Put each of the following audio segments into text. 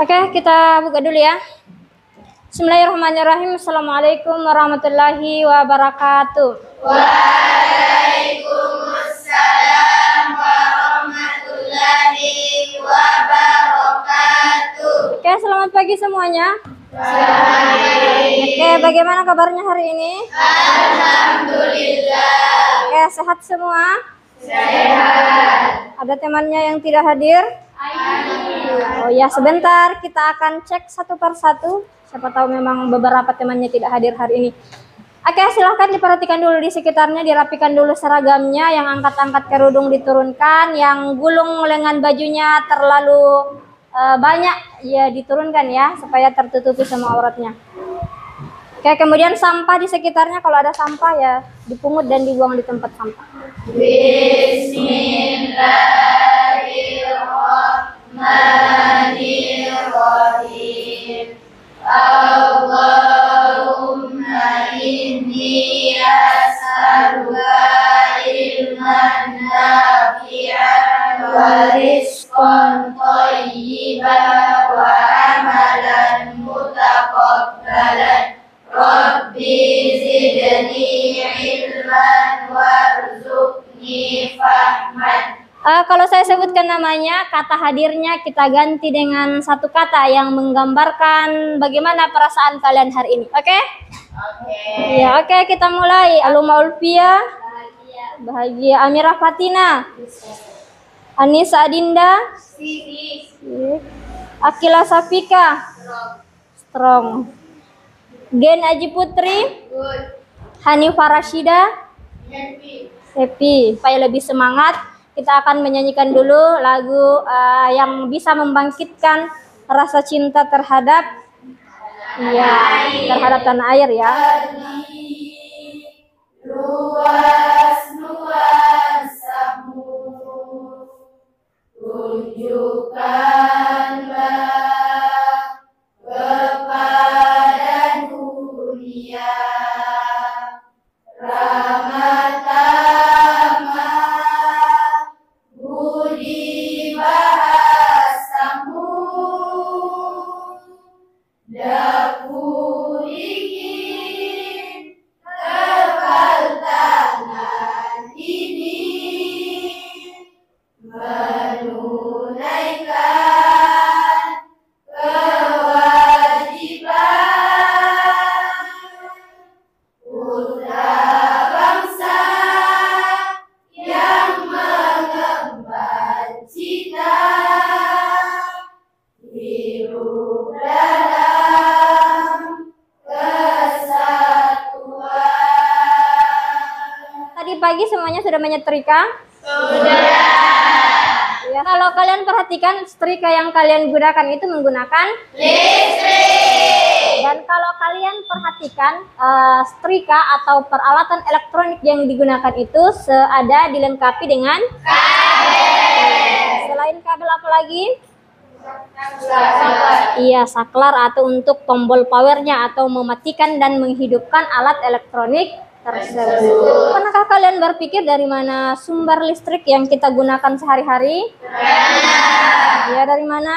Oke, kita buka dulu ya. Bismillahirrahmanirrahim. Assalamualaikum warahmatullahi wabarakatuh. Waalaikumsalam warahmatullahi wabarakatuh. Oke, selamat pagi semuanya. Selamat pagi. Oke, bagaimana kabarnya hari ini? Alhamdulillah. Oke, sehat semua? Sehat. Ada temannya yang tidak hadir? Oh ya, sebentar kita akan cek satu persatu. Siapa tahu memang beberapa temannya tidak hadir hari ini. Oke, silahkan diperhatikan dulu di sekitarnya, dirapikan dulu seragamnya, yang angkat-angkat kerudung diturunkan, yang gulung lengan bajunya terlalu banyak ya diturunkan ya, supaya tertutupi sama auratnya. Oke, kemudian sampah di sekitarnya, kalau ada sampah ya dipungut dan dibuang di tempat sampah. Bismillahirrahmanirrahim. Allahumma inni as'aluka ilman nafi'an wa rizqan thayyiban wa amalan mutaqabbalan. Rabbi zidni ilman warzuqni fahman. Kalau saya sebutkan namanya, kata hadirnya kita ganti dengan satu kata yang menggambarkan bagaimana perasaan kalian hari ini. Oke? Ya, oke, kita mulai. Aluma Ulfia, bahagia. Amirah Fatina, Anissa Adinda, Akila Safika, strong. Gen Aji Putri, Hanifah Rashida, happy. Supaya lebih semangat, kita akan menyanyikan dulu lagu yang bisa membangkitkan rasa cinta terhadap tanah air ya. Luas nuansamu, tunjukkanlah kepada dunia rahmat tamat budi bahasamu. Daku ingin kebal tangan ini menunaikan kewajiban putra bangsa yang mengemban cita hidup dalam kesatuan. Tadi pagi semuanya sudah menyetrika? Sudah. Ya, kalau kalian perhatikan, setrika yang kalian gunakan itu menggunakan Listrik. dan kalau kalian perhatikan setrika atau peralatan elektronik yang digunakan itu ada dilengkapi dengan kabel. Selain kabel apa lagi? Iya, saklar atau untuk tombol powernya atau mematikan dan menghidupkan alat elektronik tersebut. Pernahkah kalian berpikir dari mana sumber listrik yang kita gunakan sehari-hari? Ya, dari mana?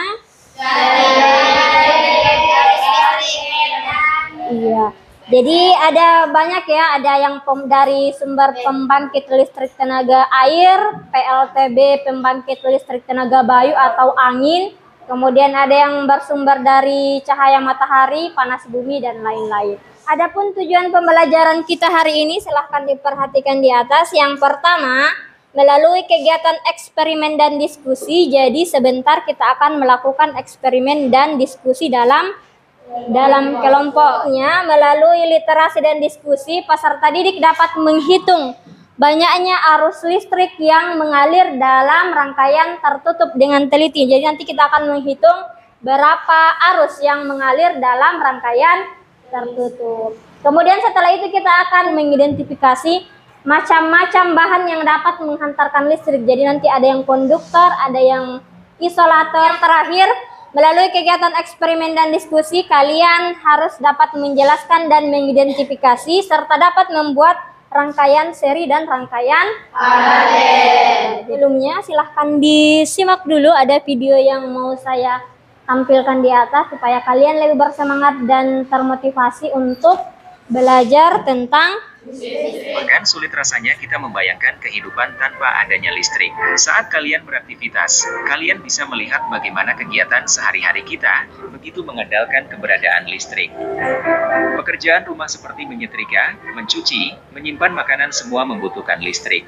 Iya. Jadi ada banyak ya, ada yang dari sumber pembangkit listrik tenaga air, PLTB, pembangkit listrik tenaga bayu atau angin. Kemudian ada yang bersumber dari cahaya matahari, panas bumi, dan lain-lain. Adapun tujuan pembelajaran kita hari ini silahkan diperhatikan di atas. Yang pertama, melalui kegiatan eksperimen dan diskusi. Jadi sebentar kita akan melakukan eksperimen dan diskusi dalam kelompoknya. Melalui literasi dan diskusi, peserta didik dapat menghitung banyaknya arus listrik yang mengalir dalam rangkaian tertutup dengan teliti. Jadi nanti kita akan menghitung berapa arus yang mengalir dalam rangkaian tertutup. Kemudian setelah itu kita akan mengidentifikasi macam-macam bahan yang dapat menghantarkan listrik. Jadi nanti ada yang konduktor, ada yang isolator. Terakhir, melalui kegiatan eksperimen dan diskusi, kalian harus dapat menjelaskan dan mengidentifikasi serta dapat membuat rangkaian seri dan rangkaian paralel. Filmnya silahkan disimak dulu, ada video yang mau saya tampilkan di atas supaya kalian lebih bersemangat dan termotivasi untuk belajar tentang. Bahkan sulit rasanya kita membayangkan kehidupan tanpa adanya listrik. Saat kalian beraktivitas, kalian bisa melihat bagaimana kegiatan sehari-hari kita begitu mengandalkan keberadaan listrik. Pekerjaan rumah seperti menyetrika, mencuci, menyimpan makanan semua membutuhkan listrik.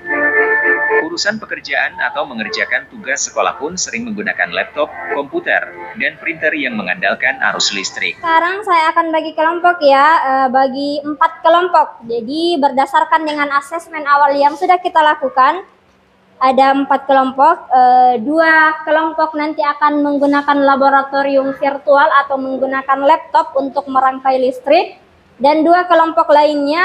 Urusan pekerjaan atau mengerjakan tugas sekolah pun sering menggunakan laptop, komputer, dan printer yang mengandalkan arus listrik. Sekarang saya akan bagi kelompok ya, bagi 4 kelompok. Jadi berdasarkan dengan asesmen awal yang sudah kita lakukan, ada 4 kelompok. 2 kelompok nanti akan menggunakan laboratorium virtual atau menggunakan laptop untuk merangkai listrik. Dan 2 kelompok lainnya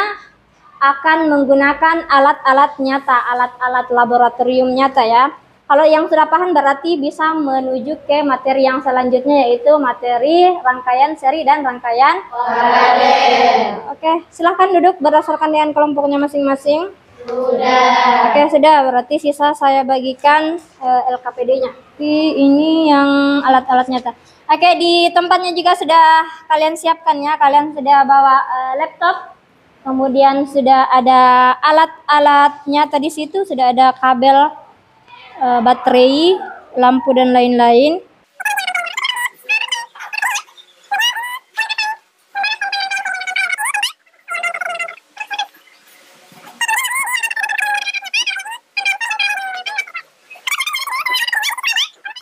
akan menggunakan alat-alat nyata, alat-alat laboratorium nyata ya. Kalau yang sudah paham berarti bisa menuju ke materi yang selanjutnya, yaitu materi rangkaian seri dan rangkaian paralel. Oke, silahkan duduk berdasarkan dengan kelompoknya masing-masing. Sudah. Oke, sudah. Berarti sisa saya bagikan LKPD-nya. Ini yang alat-alat nyata. Oke, di tempatnya juga sudah kalian siapkan ya. Kalian sudah bawa laptop. Kemudian sudah ada alat-alatnya tadi situ, sudah ada kabel, baterai, lampu dan lain-lain.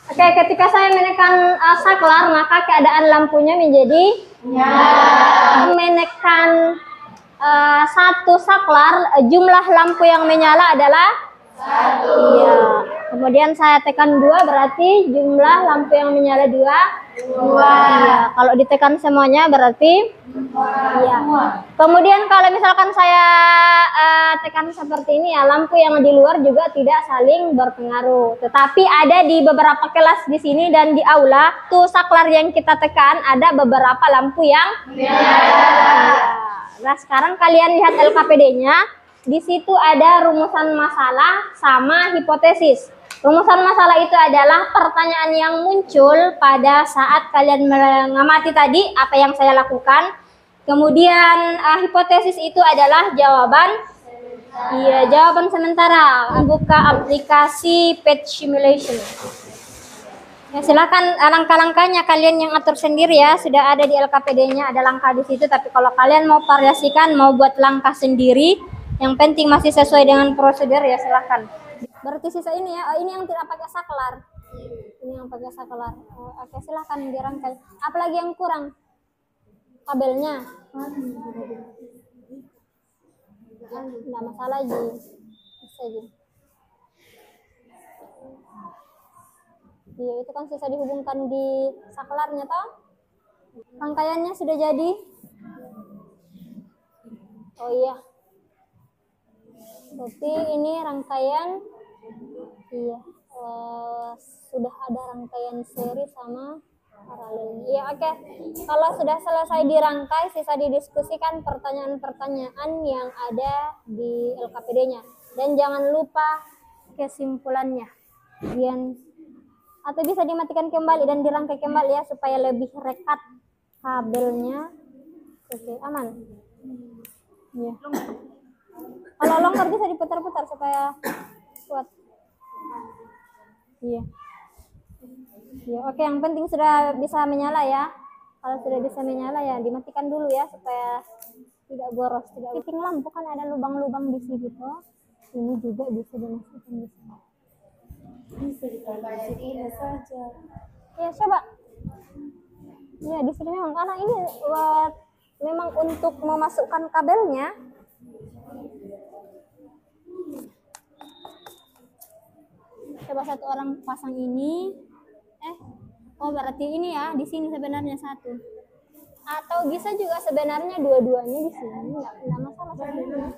Oke, ketika saya menekan saklar, maka keadaan lampunya menjadi nyala. Menekan 1 saklar, jumlah lampu yang menyala adalah 1. Iya. Kemudian saya tekan 2, berarti jumlah lampu yang menyala 2. Iya. Kalau ditekan semuanya berarti iya. Kemudian kalau misalkan saya tekan seperti ini ya, lampu yang di luar juga tidak saling berpengaruh. Tetapi ada di beberapa kelas di sini dan di aula, tuh saklar yang kita tekan ada beberapa lampu yang menyala. Nah, sekarang kalian lihat LKPD-nya. Di situ ada rumusan masalah sama hipotesis. Rumusan masalah itu adalah pertanyaan yang muncul pada saat kalian mengamati tadi apa yang saya lakukan. Kemudian hipotesis itu adalah jawaban. Iya, jawaban sementara. Buka aplikasi Page Simulation. Ya, silakan langkah-langkahnya kalian yang atur sendiri ya. Sudah ada di LKPD-nya, ada langkah di situ. Tapi kalau kalian mau variasikan, mau buat langkah sendiri, yang penting masih sesuai dengan prosedur ya silakan. Berarti sisa ini ya, ini yang tidak pakai saklar. Ini yang pakai saklar. Oke, silakan dirangkai. Apalagi yang kurang? Kabelnya. Tidak masalah Ji. Bisa Ji. Iya, itu kan sisa dihubungkan di saklarnya toh. Rangkaiannya sudah jadi. Oh iya. Berarti ini rangkaian. Iya. Sudah ada rangkaian seri sama paralel. Iya, oke. Kalau sudah selesai dirangkai, sisa didiskusikan pertanyaan-pertanyaan yang ada di LKPD-nya. Dan jangan lupa kesimpulannya. Atau bisa dimatikan kembali dan dirangkai kembali ya supaya lebih rekat kabelnya. Oke, aman. Ya. Kalau longgar bisa diputar-putar supaya kuat. Iya. Ya, oke, yang penting sudah bisa menyala ya. Kalau sudah bisa menyala ya dimatikan dulu ya supaya tidak boros, tidak. Fitting lampu kan ada lubang-lubang di sini toh. Ini juga bisa dimasukkan di sini. Bisa ditambah di sini saja. Ya, coba. Ya, di sini memang karena ini memang untuk memasukkan kabelnya. Coba satu orang pasang ini. Oh berarti ini ya di sini sebenarnya satu. Atau bisa juga sebenarnya dua-duanya di sini. Enggak masalah sebenarnya.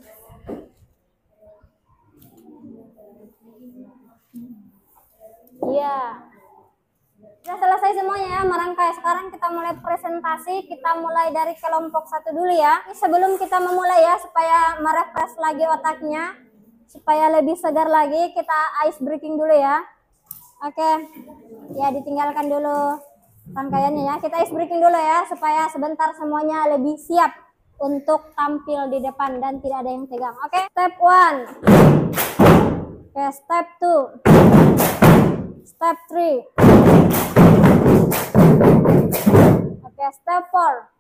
Iya. Sudah selesai semuanya ya merangkai. Sekarang kita mulai presentasi. Kita mulai dari kelompok 1 dulu ya. Sebelum kita memulai ya supaya merefresh lagi otaknya, supaya lebih segar lagi, kita ice breaking dulu ya. Oke. Ya, ditinggalkan dulu. rangkaiannya ya. Kita ice breaking dulu ya supaya sebentar semuanya lebih siap untuk tampil di depan dan tidak ada yang tegang. Oke, step 1. Oke, step 2. Step 3. Oke, step 4.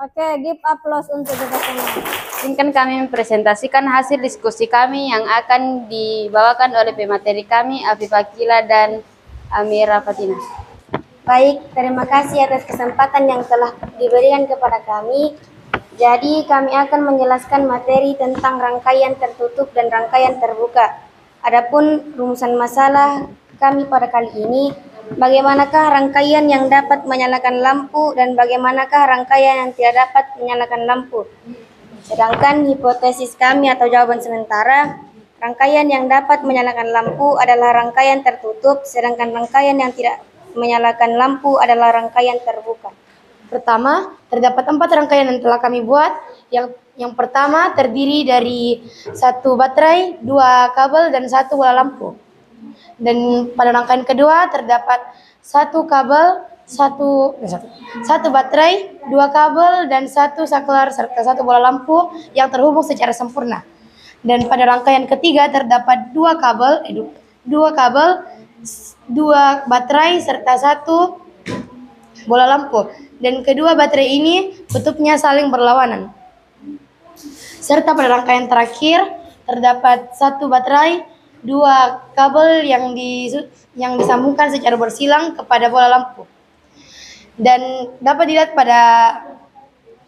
Oke, give applause untuk kita semua. Izinkan kami mempresentasikan hasil diskusi kami yang akan dibawakan oleh pemateri kami, Afifah Kila dan Amira Fatina. Baik, terima kasih atas kesempatan yang telah diberikan kepada kami. Jadi, kami akan menjelaskan materi tentang rangkaian tertutup dan rangkaian terbuka. Adapun rumusan masalah kami pada kali ini, bagaimanakah rangkaian yang dapat menyalakan lampu dan bagaimanakah rangkaian yang tidak dapat menyalakan lampu. Sedangkan hipotesis kami atau jawaban sementara, rangkaian yang dapat menyalakan lampu adalah rangkaian tertutup, sedangkan rangkaian yang tidak menyalakan lampu adalah rangkaian terbuka. Pertama, terdapat 4 rangkaian yang telah kami buat. Yang pertama terdiri dari 1 baterai, 2 kabel, dan 1 bola lampu. Dan pada rangkaian kedua terdapat 1 kabel, 1 baterai, 2 kabel, dan 1 saklar serta 1 bola lampu yang terhubung secara sempurna. Dan pada rangkaian ketiga terdapat 2 kabel, 2 baterai serta 1 bola lampu. Dan kedua baterai ini kutubnya saling berlawanan. Serta pada rangkaian terakhir terdapat 1 baterai, 2 kabel yang disambungkan secara bersilang kepada bola lampu. Dan dapat dilihat pada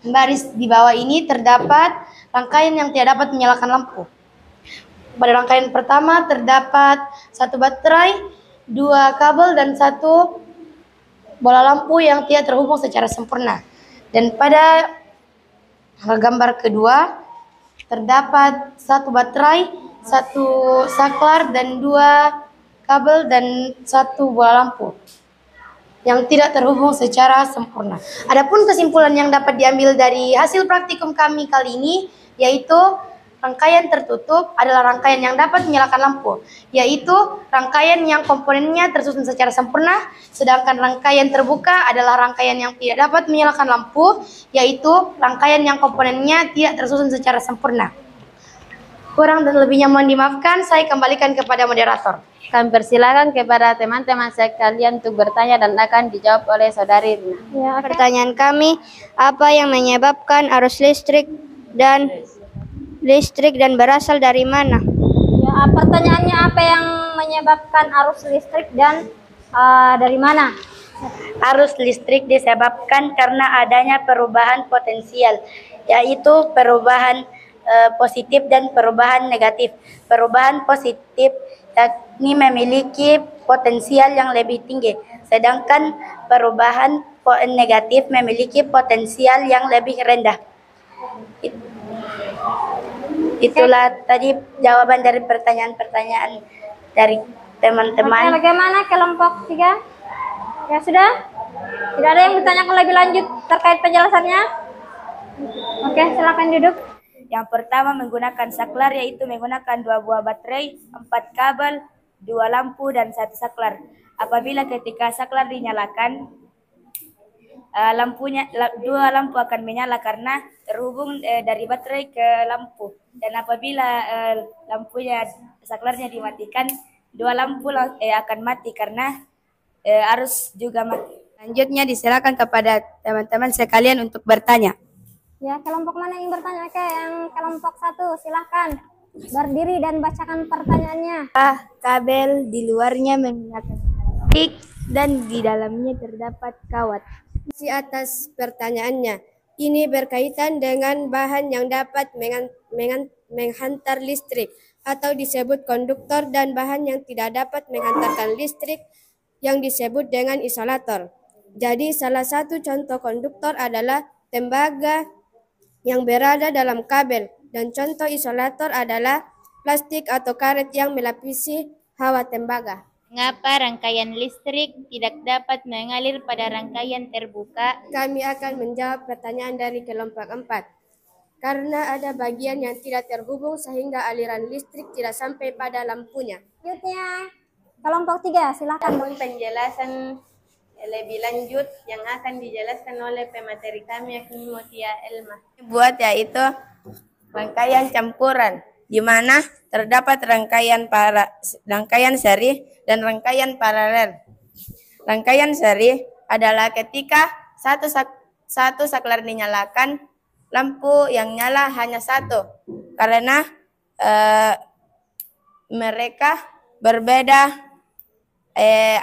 baris di bawah ini terdapat rangkaian yang tidak dapat menyalakan lampu. Pada rangkaian pertama terdapat 1 baterai, 2 kabel, dan 1 bola lampu yang tidak terhubung secara sempurna. Dan pada gambar kedua terdapat 1 baterai, 1 saklar, dan 2 kabel, dan 1 bola lampu yang tidak terhubung secara sempurna. Adapun kesimpulan yang dapat diambil dari hasil praktikum kami kali ini, yaitu rangkaian tertutup adalah rangkaian yang dapat menyalakan lampu, yaitu rangkaian yang komponennya tersusun secara sempurna, sedangkan rangkaian terbuka adalah rangkaian yang tidak dapat menyalakan lampu, yaitu rangkaian yang komponennya tidak tersusun secara sempurna. Kurang dan lebihnya mohon dimaafkan, saya kembalikan kepada moderator. Kami persilakan kepada teman-teman sekalian untuk bertanya dan akan dijawab oleh Saudari Rina. Ya, pertanyaan kami, apa yang menyebabkan arus listrik dan berasal dari mana? Ya, pertanyaannya apa yang menyebabkan arus listrik dan dari mana? Arus listrik disebabkan karena adanya perubahan potensial, yaitu perubahan positif dan perubahan negatif. Perubahan positif yakni memiliki potensial yang lebih tinggi, sedangkan perubahan negatif memiliki potensial yang lebih rendah. Itulah tadi jawaban dari pertanyaan-pertanyaan dari teman-teman. Oke, bagaimana kelompok 3? Ya sudah? Tidak ada yang ditanyakan lebih lanjut terkait penjelasannya? Oke, silakan duduk. Yang pertama menggunakan saklar, yaitu menggunakan 2 buah baterai, 4 kabel, 2 lampu, dan 1 saklar. Apabila ketika saklar dinyalakan, 2 lampu akan menyala karena terhubung dari baterai ke lampu. Dan apabila saklarnya dimatikan, 2 lampu akan mati karena arus juga mati. Selanjutnya disilakan kepada teman-teman sekalian untuk bertanya. Ya, kelompok mana yang bertanya? Oke, yang kelompok 1 silahkan berdiri dan bacakan pertanyaannya. Kabel di luarnya menggunakan listrik dan di dalamnya terdapat kawat. Di atas pertanyaannya, ini berkaitan dengan bahan yang dapat menghantar listrik atau disebut konduktor dan bahan yang tidak dapat menghantarkan listrik yang disebut dengan isolator. Jadi salah satu contoh konduktor adalah tembaga yang berada dalam kabel, dan contoh isolator adalah plastik atau karet yang melapisi hawa tembaga. Mengapa rangkaian listrik tidak dapat mengalir pada rangkaian terbuka? Kami akan menjawab pertanyaan dari kelompok 4. Karena ada bagian yang tidak terhubung sehingga aliran listrik tidak sampai pada lampunya. Selanjutnya, Kelompok 3, silakan. Namun penjelasan lebih lanjut yang akan dijelaskan oleh pemateri kami yakni Mutia Elma. Buat yaitu rangkaian campuran, di mana terdapat rangkaian seri dan rangkaian paralel. Rangkaian seri adalah ketika satu saklar dinyalakan, lampu yang nyala hanya satu, karena mereka berbeda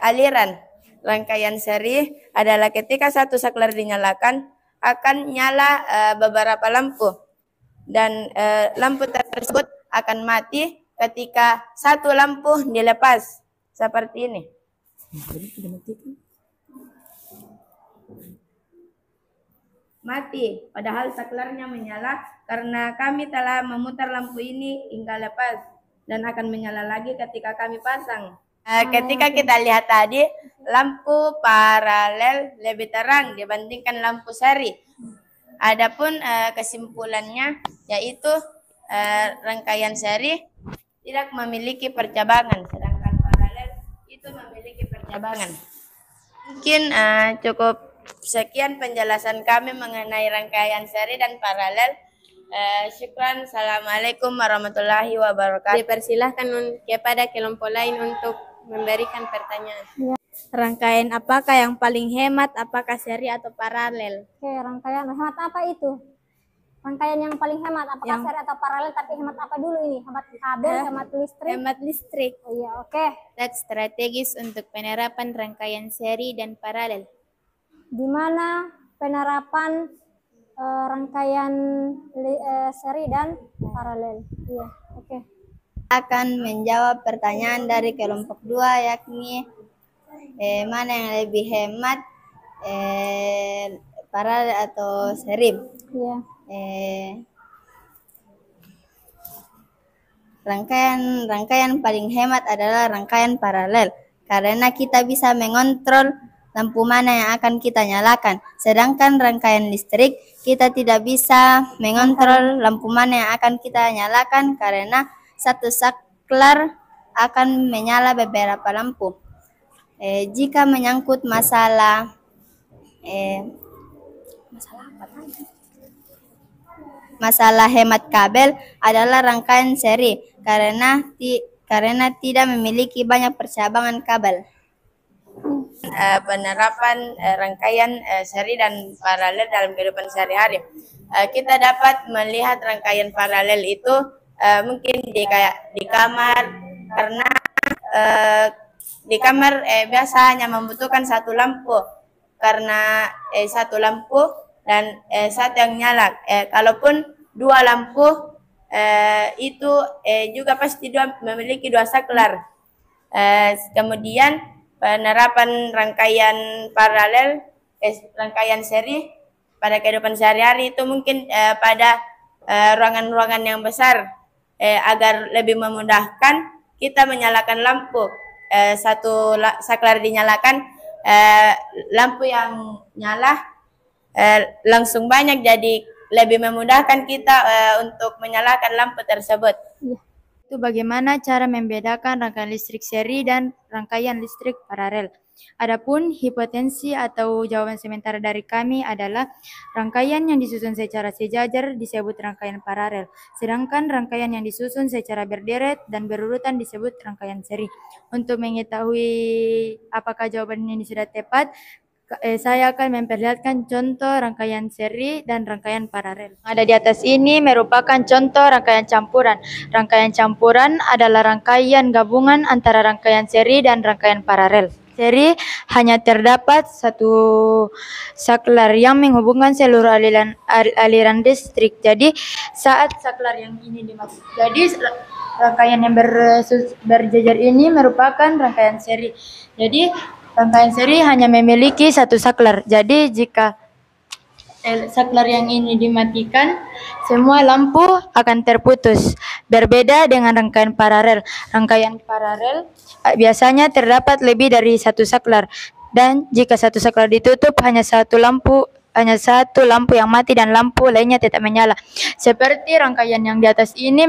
aliran. Rangkaian seri adalah ketika satu saklar dinyalakan, akan nyala beberapa lampu, dan lampu tersebut akan mati ketika satu lampu dilepas, seperti ini. Mati, padahal saklarnya menyala karena kami telah memutar lampu ini hingga lepas, dan akan menyala lagi ketika kami pasang. Ketika kita lihat tadi, lampu paralel lebih terang dibandingkan lampu seri. Adapun kesimpulannya yaitu rangkaian seri tidak memiliki percabangan, sedangkan paralel itu memiliki percabangan. Mungkin cukup sekian penjelasan kami mengenai rangkaian seri dan paralel. Syukran. Assalamualaikum warahmatullahi wabarakatuh. Dipersilahkan kepada kelompok lain untuk memberikan pertanyaan. Rangkaian apakah yang paling hemat, apakah seri atau paralel? Oke, rangkaian hemat apa itu? Rangkaian yang paling hemat, apakah seri atau paralel? Tapi hemat apa dulu ini? Hemat kabel, hemat listrik? Hemat listrik. Oh iya, oke. Dan strategis untuk penerapan rangkaian seri dan paralel. Di mana penerapan rangkaian seri dan paralel? Iya, oke. Akan menjawab pertanyaan dari kelompok 2, yakni mana yang lebih hemat, paralel atau seri. Iya. Rangkaian paling hemat adalah rangkaian paralel, karena kita bisa mengontrol lampu mana yang akan kita nyalakan. Sedangkan rangkaian listrik kita tidak bisa mengontrol lampu mana yang akan kita nyalakan, karena satu saklar akan menyala beberapa lampu. Jika menyangkut masalah hemat kabel adalah rangkaian seri, karena tidak memiliki banyak percabangan kabel. Penerapan rangkaian seri dan paralel dalam kehidupan sehari-hari. Kita dapat melihat rangkaian paralel itu mungkin di kamar, karena di kamar biasa hanya membutuhkan satu lampu, karena satu lampu dan satu yang nyala. Kalaupun dua lampu itu juga pasti memiliki dua saklar. Kemudian penerapan rangkaian paralel, rangkaian seri pada kehidupan sehari-hari itu mungkin pada ruangan-ruangan yang besar, agar lebih memudahkan kita menyalakan lampu. Satu saklar dinyalakan, lampu yang nyala langsung banyak, jadi lebih memudahkan kita untuk menyalakan lampu tersebut. Itu bagaimana cara membedakan rangkaian listrik seri dan rangkaian listrik paralel. Adapun hipotensi atau jawaban sementara dari kami adalah rangkaian yang disusun secara sejajar disebut rangkaian paralel, sedangkan rangkaian yang disusun secara berderet dan berurutan disebut rangkaian seri. Untuk mengetahui apakah jawaban ini sudah tepat, saya akan memperlihatkan contoh rangkaian seri dan rangkaian paralel. Ada di atas ini merupakan contoh rangkaian campuran. Rangkaian campuran adalah rangkaian gabungan antara rangkaian seri dan rangkaian paralel. Seri hanya terdapat satu saklar yang menghubungkan seluruh aliran listrik. Jadi saat saklar yang ini dimasuk, jadi rangkaian yang berjejer ini merupakan rangkaian seri. Jadi rangkaian seri hanya memiliki satu saklar. Jadi jika saklar yang ini dimatikan, semua lampu akan terputus. Berbeda dengan rangkaian paralel. Rangkaian paralel biasanya terdapat lebih dari satu saklar, dan jika satu saklar ditutup hanya satu lampu yang mati dan lampu lainnya tetap menyala. Seperti rangkaian yang di atas ini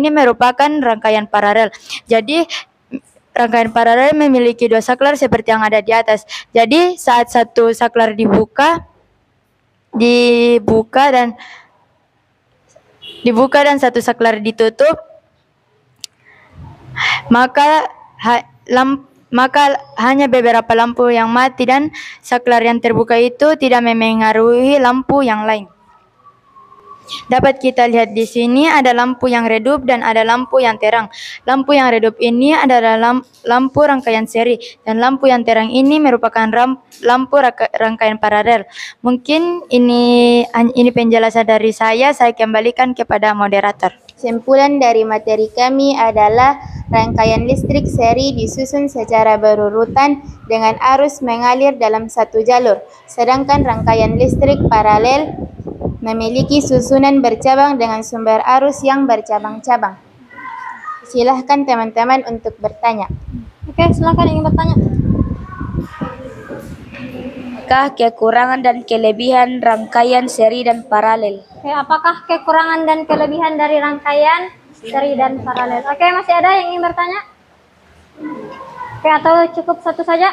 merupakan rangkaian paralel. Jadi rangkaian paralel memiliki 2 saklar seperti yang ada di atas. Jadi saat satu saklar dibuka dan satu saklar ditutup, maka hanya beberapa lampu yang mati dan saklar yang terbuka itu tidak memengaruhi lampu yang lain. Dapat kita lihat di sini ada lampu yang redup dan ada lampu yang terang. Lampu yang redup ini adalah lampu rangkaian seri dan lampu yang terang ini merupakan lampu rangkaian paralel. Mungkin ini penjelasan dari saya kembalikan kepada moderator. Kesimpulan dari materi kami adalah rangkaian listrik seri disusun secara berurutan dengan arus mengalir dalam satu jalur, sedangkan rangkaian listrik paralel memiliki susunan bercabang dengan sumber arus yang bercabang-cabang. Silahkan teman-teman untuk bertanya. Oke, silakan ingin bertanya. Apakah kekurangan dan kelebihan rangkaian seri dan paralel? Oke, apakah kekurangan dan kelebihan dari rangkaian seri dan paralel? Oke, masih ada yang ingin bertanya? Oke, atau cukup satu saja?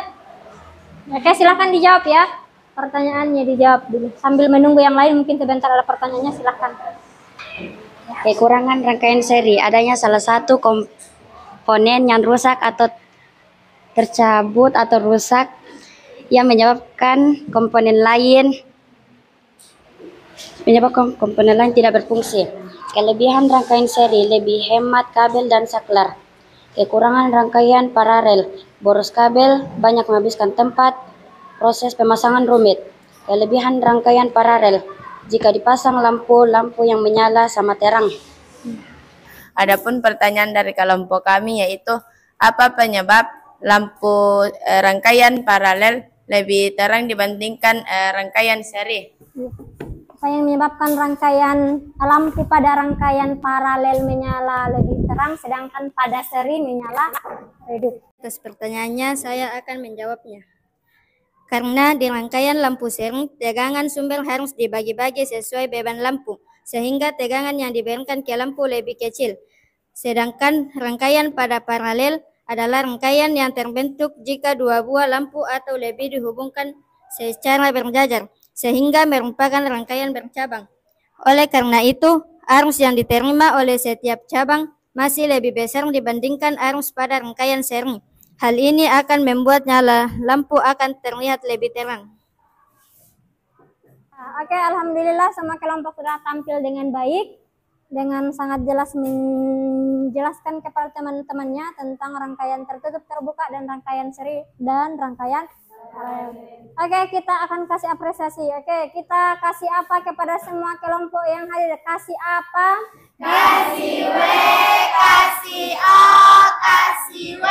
Oke, silakan dijawab ya. Pertanyaannya dijawab dulu. Sambil menunggu yang lain, mungkin sebentar ada pertanyaannya, silakan. Kekurangan rangkaian seri, adanya salah satu komponen yang rusak atau tercabut atau rusak yang menyebabkan komponen lain tidak berfungsi. Kelebihan rangkaian seri lebih hemat kabel dan saklar. Kekurangan rangkaian paralel, boros kabel, banyak menghabiskan tempat, proses pemasangan rumit. Kelebihan rangkaian paralel, jika dipasang lampu yang menyala sama terang. Adapun pertanyaan dari kelompok kami yaitu, apa penyebab lampu rangkaian paralel lebih terang dibandingkan rangkaian seri? Apa yang menyebabkan rangkaian lampu pada rangkaian paralel menyala lebih terang, sedangkan pada seri menyala redup? Atas pertanyaannya, saya akan menjawabnya. Karena di rangkaian lampu seri, tegangan sumber harus dibagi-bagi sesuai beban lampu, sehingga tegangan yang diberikan ke lampu lebih kecil. Sedangkan rangkaian pada paralel adalah rangkaian yang terbentuk jika 2 buah lampu atau lebih dihubungkan secara berjajar, sehingga merupakan rangkaian bercabang. Oleh karena itu, arus yang diterima oleh setiap cabang masih lebih besar dibandingkan arus pada rangkaian seri. Hal ini akan membuat nyala lampu akan terlihat lebih terang. Oke, alhamdulillah semua kelompok sudah tampil dengan baik, dengan sangat jelas menjelaskan kepada teman-temannya tentang rangkaian tertutup, terbuka, dan rangkaian seri dan rangkaian paralel. Oke, kita akan kasih apresiasi. Oke, kita kasih apa kepada semua kelompok yang hadir? Kasih apa? Kasih W, kasih O, kasih W.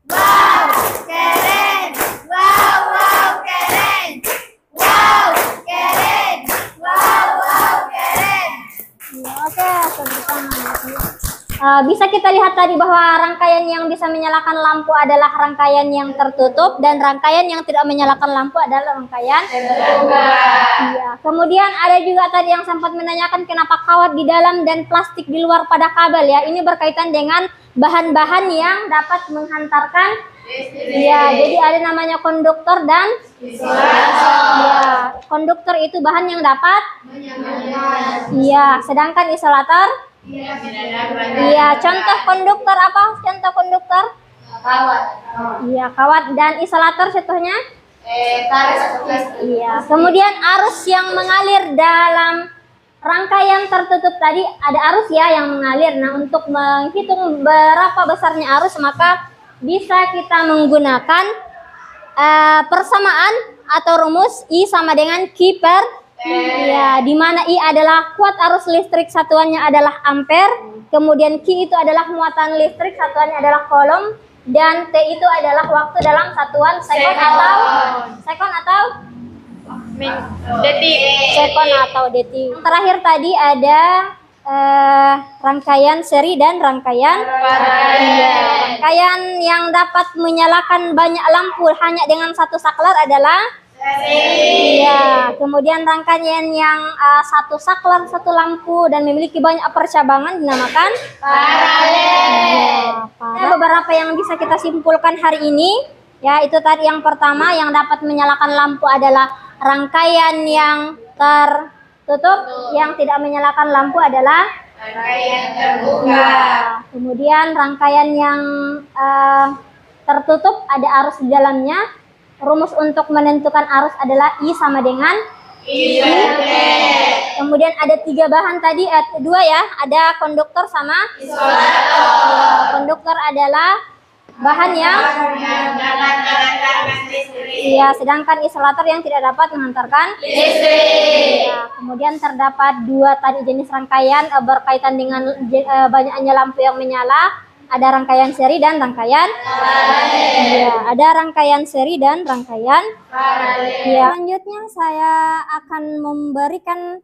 Wow, keren. Wow, wow, keren. Wow, keren. Wow, wow, keren. Oke, bisa kita lihat tadi bahwa rangkaian yang bisa menyalakan lampu adalah rangkaian yang tertutup dan rangkaian yang tidak menyalakan lampu adalah rangkaian terbuka. Iya. Kemudian ada juga tadi yang sempat menanyakan kenapa kawat di dalam dan plastik di luar pada kabel ya. Ini berkaitan dengan bahan-bahan yang dapat menghantarkan listrik. Iya, jadi ada namanya konduktor dan isolator. Iya, konduktor itu bahan yang dapat menyambungkan. Iya, sedangkan isolator iya, contoh konduktor apa? Contoh konduktor? Kawat. Iya, kawat. Dan isolator contohnya? Karet. Iya. Kemudian arus yang mengalir dalam rangkaian tertutup tadi ada arus ya yang mengalir. Nah, untuk menghitung berapa besarnya arus maka bisa kita menggunakan persamaan atau rumus I sama dengan Q per ya, di mana I adalah kuat arus listrik, satuannya adalah ampere. Kemudian Q itu adalah muatan listrik, satuannya adalah coulomb. Dan T itu adalah waktu dalam satuan sekon atau Detik. Sekon atau detik. Terakhir tadi ada rangkaian seri dan rangkaian paralel. Iya, rangkaian yang dapat menyalakan banyak lampu hanya dengan satu saklar adalah Iya. Kemudian rangkaian yang satu saklar, satu lampu dan memiliki banyak percabangan dinamakan paralel. Ada beberapa yang bisa kita simpulkan hari ini. Ya, itu tadi yang pertama, yang dapat menyalakan lampu adalah rangkaian yang tertutup, yang tidak menyalakan lampu adalah rangkaian terbuka. Kemudian rangkaian yang tertutup ada arus di dalamnya. Rumus untuk menentukan arus adalah I sama dengan I. Kemudian ada 3 bahan tadi, 2 ya, ada konduktor sama isolator. Konduktor adalah bahan yang iya, sedangkan isolator yang tidak dapat mengantarkan listrik. Ya, kemudian terdapat 2 tadi jenis rangkaian berkaitan dengan banyaknya lampu yang menyala. Ada rangkaian seri dan rangkaian paralel. Ya, ada rangkaian seri dan rangkaian paralel. Ya. Selanjutnya saya akan memberikan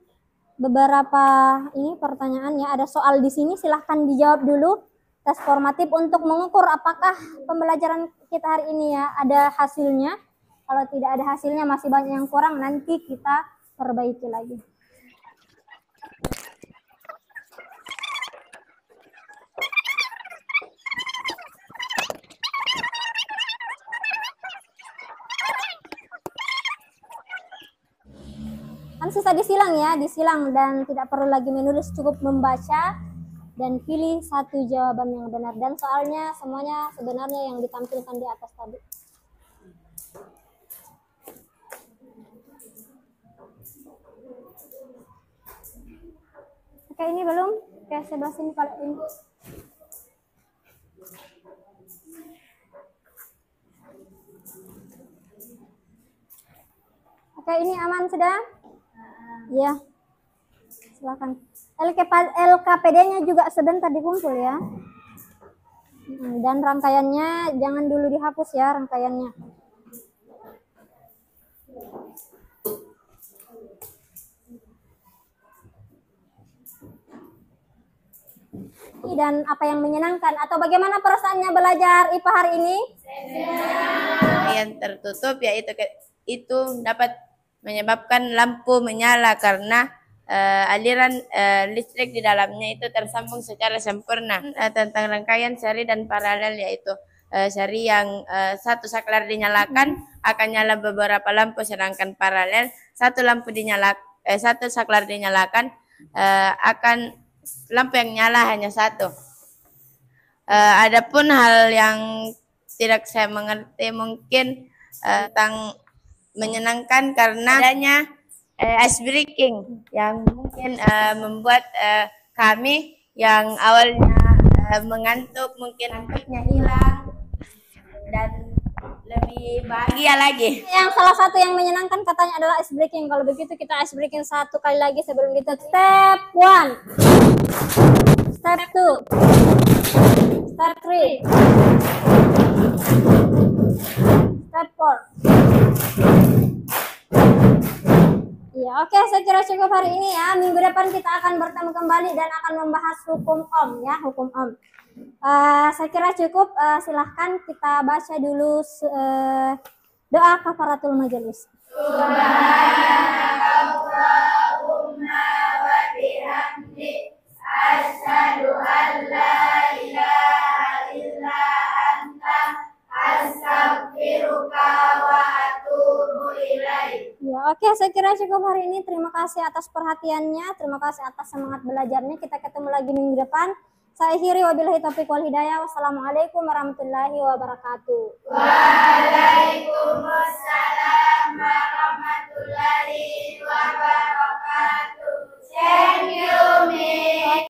beberapa pertanyaan ya. Ada soal di sini, silahkan dijawab dulu. Tes formatif untuk mengukur apakah pembelajaran kita hari ini ya ada hasilnya. Kalau tidak ada hasilnya, masih banyak yang kurang, nanti kita perbaiki lagi. Kan susah disilang ya, disilang dan tidak perlu lagi menulis, cukup membaca dan pilih satu jawaban yang benar. Dan soalnya semuanya sebenarnya yang ditampilkan di atas tadi. Oke, ini belum? Oke, sebelah sini kalau ini. Oke, ini aman sudah? Ya, silakan. LKPD-nya juga sebentar dikumpul ya. Dan rangkaiannya jangan dulu dihapus ya, rangkaiannya. Dan apa yang menyenangkan atau bagaimana perasaannya belajar IPA hari ini? Yang tertutup ya itu dapat menyebabkan lampu menyala karena aliran listrik di dalamnya itu tersambung secara sempurna. Tentang rangkaian seri dan paralel, yaitu seri yang satu saklar dinyalakan akan nyala beberapa lampu, sedangkan paralel satu saklar dinyalakan akan lampu yang nyala hanya satu. Adapun hal yang tidak saya mengerti mungkin tentang menyenangkan karena adanya ice breaking yang mungkin membuat kami yang awalnya mengantuk mungkin ngantuknya hilang dan lebih bahagia lagi. Yang salah satu yang menyenangkan katanya adalah ice breaking. Kalau begitu kita ice breaking 1 kali lagi sebelum kita step 1, step 2, step 3, step 4. Ya, oke, saya kira cukup hari ini ya. Minggu depan kita akan bertemu kembali dan akan membahas hukum Ohm ya, hukum Ohm. Saya kira cukup. Silahkan kita baca dulu doa kafaratul majelis. Subhanakallahumma wa bihamdik asyhadu an la ilaha illa anta astaghfiruka wa atubu ilaik. Ya, oke, saya kira cukup hari ini. Terima kasih atas perhatiannya, terima kasih atas semangat belajarnya. Kita ketemu lagi minggu depan. Saya akhiri, wabillahi taufiq wal hidayah. Wassalamualaikum warahmatullahi wabarakatuh. Waalaikumsalam.